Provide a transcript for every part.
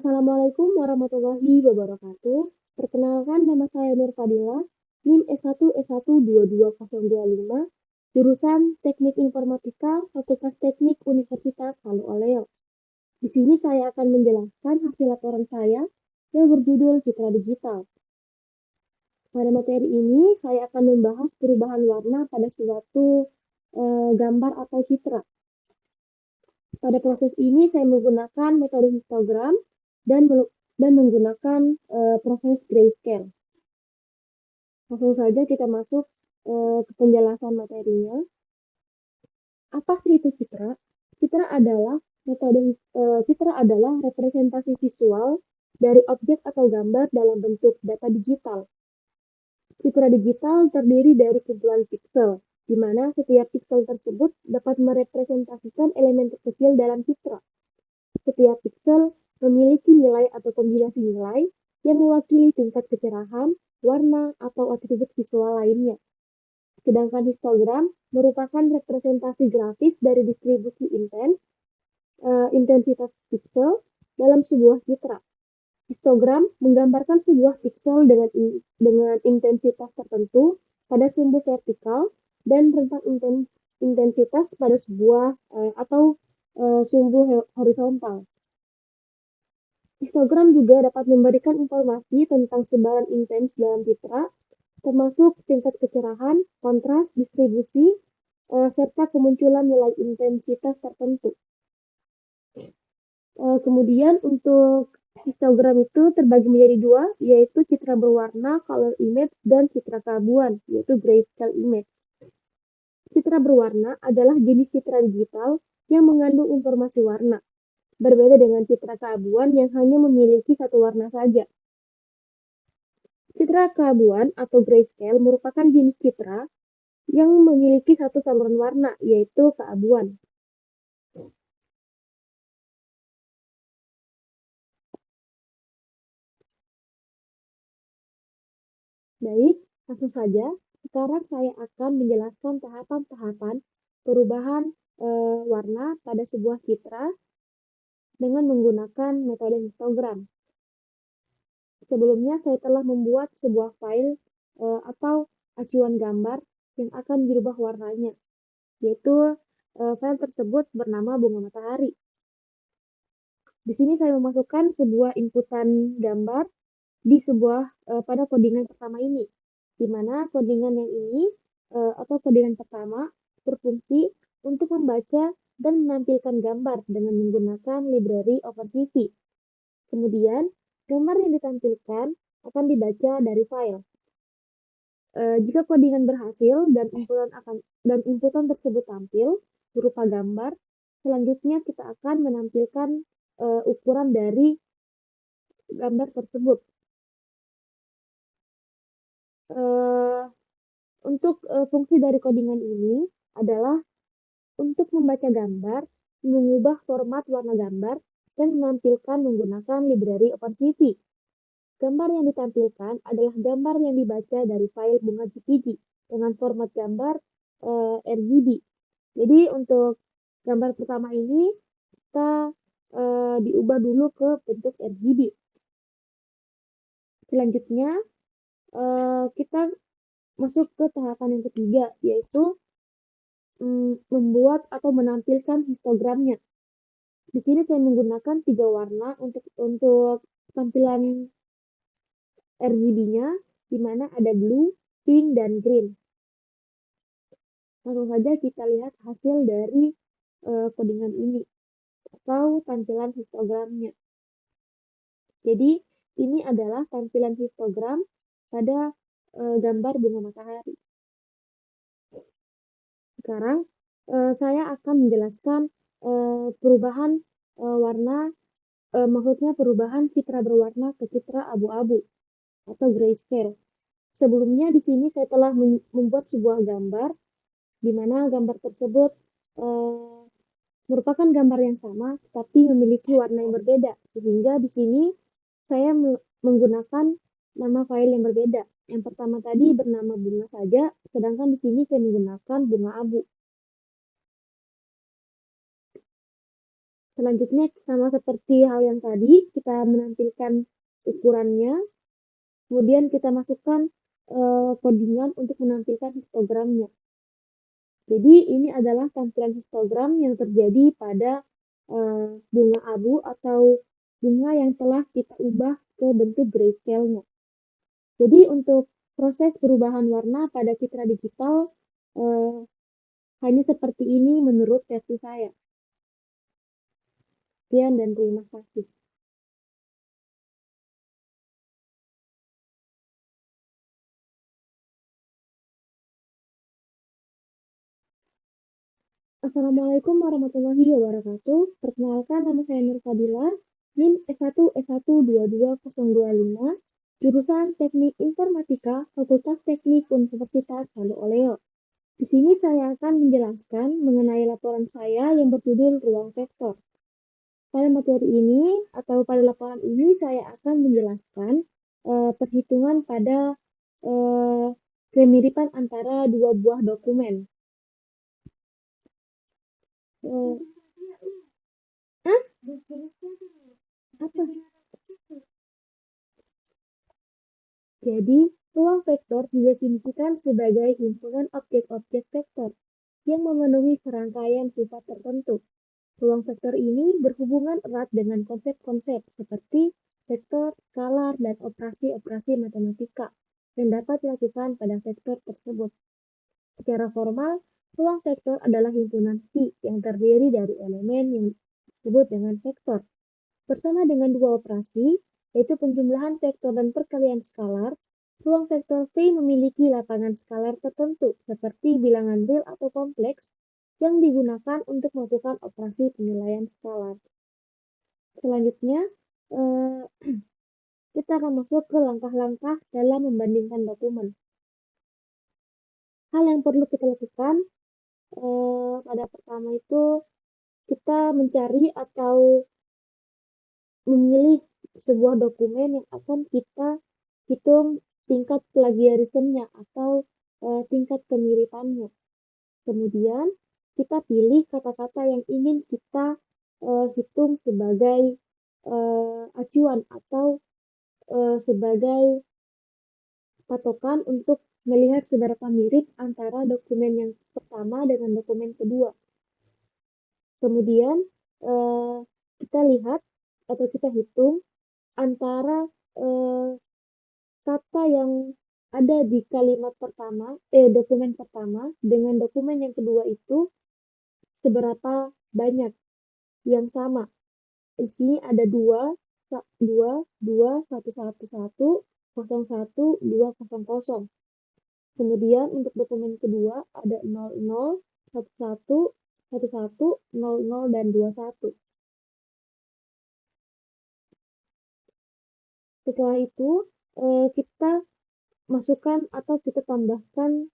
Assalamualaikum warahmatullahi wabarakatuh. Perkenalkan, nama saya Nur Fadila, NIM S1S12225, jurusan Teknik Informatika, Fakultas Teknik Universitas Palu Oleo. Di sini saya akan menjelaskan hasil laporan saya yang berjudul Citra Digital. Pada materi ini, saya akan membahas perubahan warna pada suatu gambar atau citra. Pada proses ini, saya menggunakan metode histogram dan menggunakan proses grayscale. Langsung saja kita masuk ke penjelasan materinya. Apa sih itu citra? Citra adalah representasi visual dari objek atau gambar dalam bentuk data digital. Citra digital terdiri dari kumpulan piksel, di mana setiap piksel tersebut dapat merepresentasikan elemen terkecil dalam citra. Setiap piksel memiliki nilai atau kombinasi nilai yang mewakili tingkat kecerahan, warna, atau atribut visual lainnya. Sedangkan histogram merupakan representasi grafis dari distribusi intensitas piksel dalam sebuah citra. Histogram menggambarkan sebuah piksel dengan intensitas tertentu pada sumbu vertikal dan rentang intensitas pada sebuah sumbu horizontal. Histogram juga dapat memberikan informasi tentang sebaran intens dalam citra, termasuk tingkat kecerahan, kontras, distribusi, serta kemunculan nilai intensitas tertentu. Kemudian untuk histogram itu terbagi menjadi dua, yaitu citra berwarna color image dan citra keabuan, yaitu grayscale image. Citra berwarna adalah jenis citra digital yang mengandung informasi warna, berbeda dengan citra keabuan yang hanya memiliki satu warna saja. Citra keabuan atau grayscale merupakan jenis citra yang memiliki satu saluran warna, yaitu keabuan. Baik, langsung saja. Sekarang saya akan menjelaskan tahapan-tahapan perubahan warna pada sebuah citra dengan menggunakan metode histogram. Sebelumnya saya telah membuat sebuah file atau acuan gambar yang akan dirubah warnanya, yaitu file tersebut bernama bunga matahari. Di sini saya memasukkan sebuah inputan gambar di sebuah pada codingan pertama ini, di mana codingan yang ini atau codingan pertama berfungsi untuk membaca dan menampilkan gambar dengan menggunakan library OpenCV. Kemudian, gambar yang ditampilkan akan dibaca dari file. Jika codingan berhasil dan inputan tersebut tampil berupa gambar, selanjutnya kita akan menampilkan ukuran dari gambar tersebut. Untuk fungsi dari codingan ini adalah untuk membaca gambar, mengubah format warna gambar, dan menampilkan menggunakan library OpenCV. Gambar yang ditampilkan adalah gambar yang dibaca dari file bunga JPG dengan format gambar RGB. Jadi untuk gambar pertama ini kita diubah dulu ke bentuk RGB. Selanjutnya kita masuk ke tahapan yang ketiga, yaitu membuat atau menampilkan histogramnya. Di sini saya menggunakan 3 warna untuk tampilan RGB-nya, di mana ada blue, pink, dan green. Langsung saja kita lihat hasil dari codingan ini atau tampilan histogramnya. Jadi ini adalah tampilan histogram pada gambar bunga matahari. Sekarang saya akan menjelaskan perubahan warna, maksudnya perubahan citra berwarna ke citra abu-abu atau grayscale. Sebelumnya di sini saya telah membuat sebuah gambar, di mana gambar tersebut merupakan gambar yang sama, tapi memiliki warna yang berbeda. Sehingga di sini saya menggunakan nama file yang berbeda. Yang pertama tadi bernama bunga saja, sedangkan di sini saya menggunakan bunga abu. Selanjutnya sama seperti hal yang tadi, kita menampilkan ukurannya, kemudian kita masukkan codingan untuk menampilkan histogramnya. Jadi ini adalah tampilan histogram yang terjadi pada bunga abu atau bunga yang telah kita ubah ke bentuk grayscale-nya. Jadi untuk proses perubahan warna pada citra digital hanya seperti ini menurut versi saya. Sekian dan terima kasih. Assalamualaikum warahmatullahi wabarakatuh. Perkenalkan, nama saya Nur Fadila, NIM S1S12225, jurusan Teknik Informatika, Fakultas Teknik Universitas Salo Oleo. Di sini saya akan menjelaskan mengenai laporan saya yang berjudul Ruang Vektor. Pada materi ini atau pada laporan ini saya akan menjelaskan perhitungan pada kemiripan antara dua buah dokumen. Hah? Apa? Jadi, ruang vektor didefinisikan sebagai himpunan objek-objek vektor yang memenuhi serangkaian sifat tertentu. Ruang vektor ini berhubungan erat dengan konsep-konsep seperti vektor, skalar, dan operasi-operasi matematika yang dapat dilakukan pada vektor tersebut. Secara formal, ruang vektor adalah himpunan V yang terdiri dari elemen yang disebut dengan vektor. Bersama dengan dua operasi, yaitu penjumlahan vektor dan perkalian skalar, ruang vektor V memiliki lapangan skalar tertentu seperti bilangan real atau kompleks yang digunakan untuk melakukan operasi penilaian skalar. Selanjutnya, kita akan masuk ke langkah-langkah dalam membandingkan dokumen. Hal yang perlu kita lakukan pada pertama itu kita mencari atau memilih sebuah dokumen yang akan kita hitung tingkat plagiarismenya atau tingkat kemiripannya. Kemudian kita pilih kata-kata yang ingin kita hitung sebagai acuan atau sebagai patokan untuk melihat seberapa mirip antara dokumen yang pertama dengan dokumen kedua. Kemudian kita lihat atau kita hitung antara kata yang ada di kalimat pertama, dokumen pertama dengan dokumen yang kedua itu seberapa banyak yang sama. Di sini ada 2, 2, 2, 1, 1, 1, 0, 1, 2, 0, 0. Kemudian untuk dokumen kedua ada 0, 0, 1, 1, 1, 1, 0, 0, dan 2, 1. Setelah itu, kita masukkan atau kita tambahkan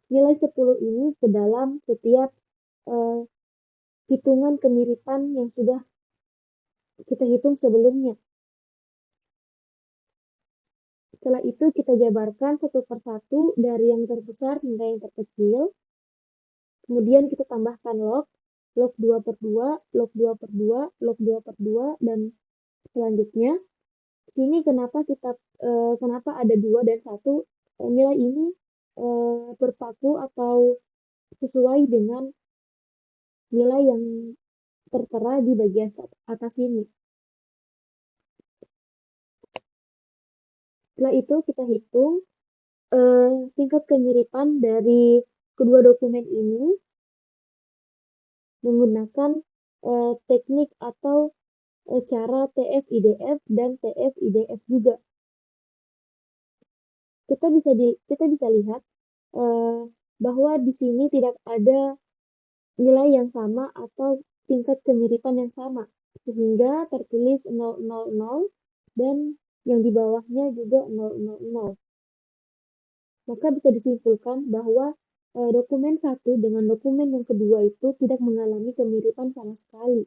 nilai 10 ini ke dalam setiap hitungan kemiripan yang sudah kita hitung sebelumnya. Setelah itu kita jabarkan satu persatu dari yang terbesar hingga yang terkecil. Kemudian kita tambahkan log 2/2, log 2/2, log 2/2, dan selanjutnya. Sini kenapa ada 2 dan 1, nilai ini berpaku atau sesuai dengan nilai yang tertera di bagian atas ini. Setelah itu kita hitung tingkat kemiripan dari kedua dokumen ini menggunakan teknik atau cara TF-IDF dan TF-IDF juga. Kita bisa lihat bahwa di sini tidak ada nilai yang sama atau tingkat kemiripan yang sama, sehingga tertulis 000 dan yang di bawahnya juga 000. Maka bisa disimpulkan bahwa dokumen satu dengan dokumen yang kedua itu tidak mengalami kemiripan sama sekali.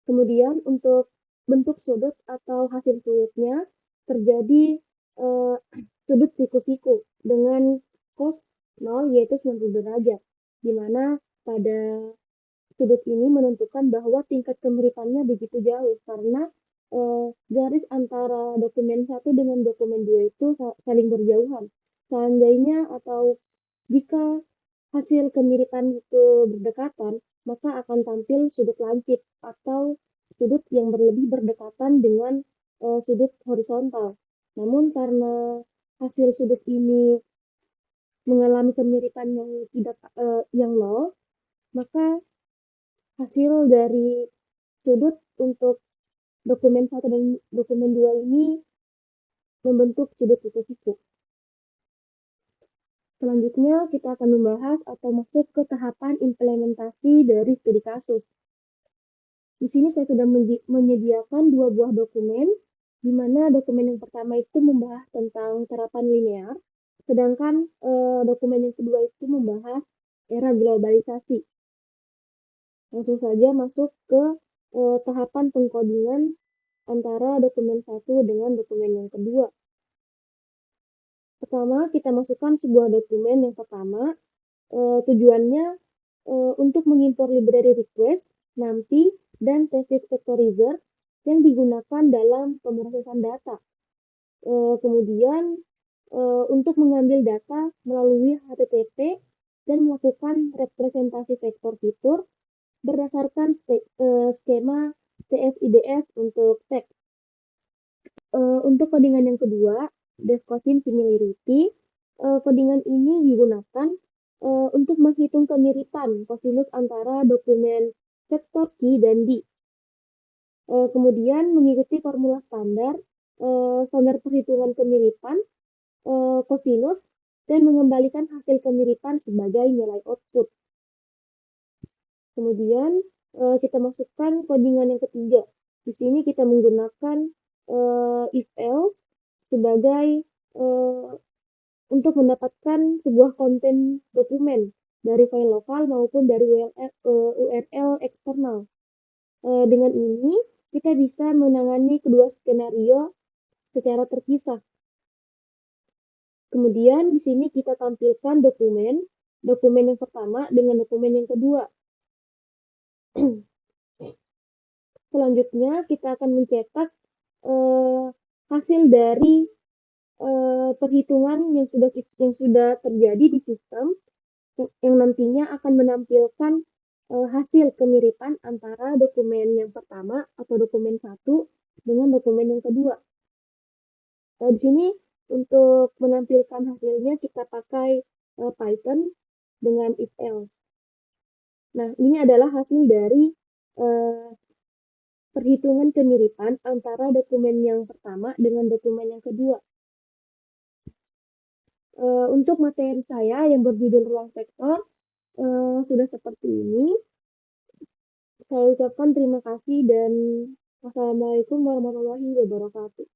Kemudian untuk bentuk sudut atau hasil sudutnya terjadi sudut siku-siku dengan cos 0 yaitu 90 derajat, di mana pada sudut ini menentukan bahwa tingkat kemiripannya begitu jauh karena garis antara dokumen satu dengan dokumen dua itu saling berjauhan. Seandainya atau jika hasil kemiripan itu berdekatan, maka akan tampil sudut lancip atau sudut yang lebih berdekatan dengan sudut horizontal. Namun karena hasil sudut ini mengalami kemiripan yang tidak yang nol, maka hasil dari sudut untuk dokumen satu dan dokumen dua ini membentuk sudut siku-siku. Selanjutnya kita akan membahas atau masuk ke tahapan implementasi dari studi kasus. Di sini saya sudah menyediakan dua buah dokumen, di mana dokumen yang pertama itu membahas tentang terapan linear, sedangkan dokumen yang kedua itu membahas era globalisasi. Langsung saja masuk ke tahapan pengkodingan antara dokumen satu dengan dokumen yang kedua. Pertama, kita masukkan sebuah dokumen yang pertama, tujuannya untuk mengimpor library request, NumPy, dan Tcfs vectorizer yang digunakan dalam pemrosesan data. Kemudian, untuk mengambil data melalui HTTP dan melakukan representasi vektor fitur berdasarkan skema TF-IDF untuk teks. Untuk codingan yang kedua, Devcosin similarity, codingan ini digunakan untuk menghitung kemiripan kosinus antara dokumen vektor key dan D. Kemudian mengikuti formula standar perhitungan kemiripan kosinus dan mengembalikan hasil kemiripan sebagai nilai output. Kemudian kita masukkan codingan yang ketiga. Di sini kita menggunakan if else sebagai untuk mendapatkan sebuah konten dokumen dari file lokal maupun dari URL eksternal. Dengan ini kita bisa menangani kedua skenario secara terpisah. Kemudian di sini kita tampilkan dokumen yang pertama dengan dokumen yang kedua. Selanjutnya kita akan mencetak hasil dari perhitungan yang sudah terjadi di sistem yang nantinya akan menampilkan hasil kemiripan antara dokumen yang pertama atau dokumen satu dengan dokumen yang kedua. Di sini untuk menampilkan hasilnya kita pakai Python dengan if else. Nah, ini adalah hasil dari perhitungan kemiripan antara dokumen yang pertama dengan dokumen yang kedua. Untuk materi saya yang berjudul ruang vektor sudah seperti ini. Saya ucapkan terima kasih dan wassalamualaikum warahmatullahi wabarakatuh.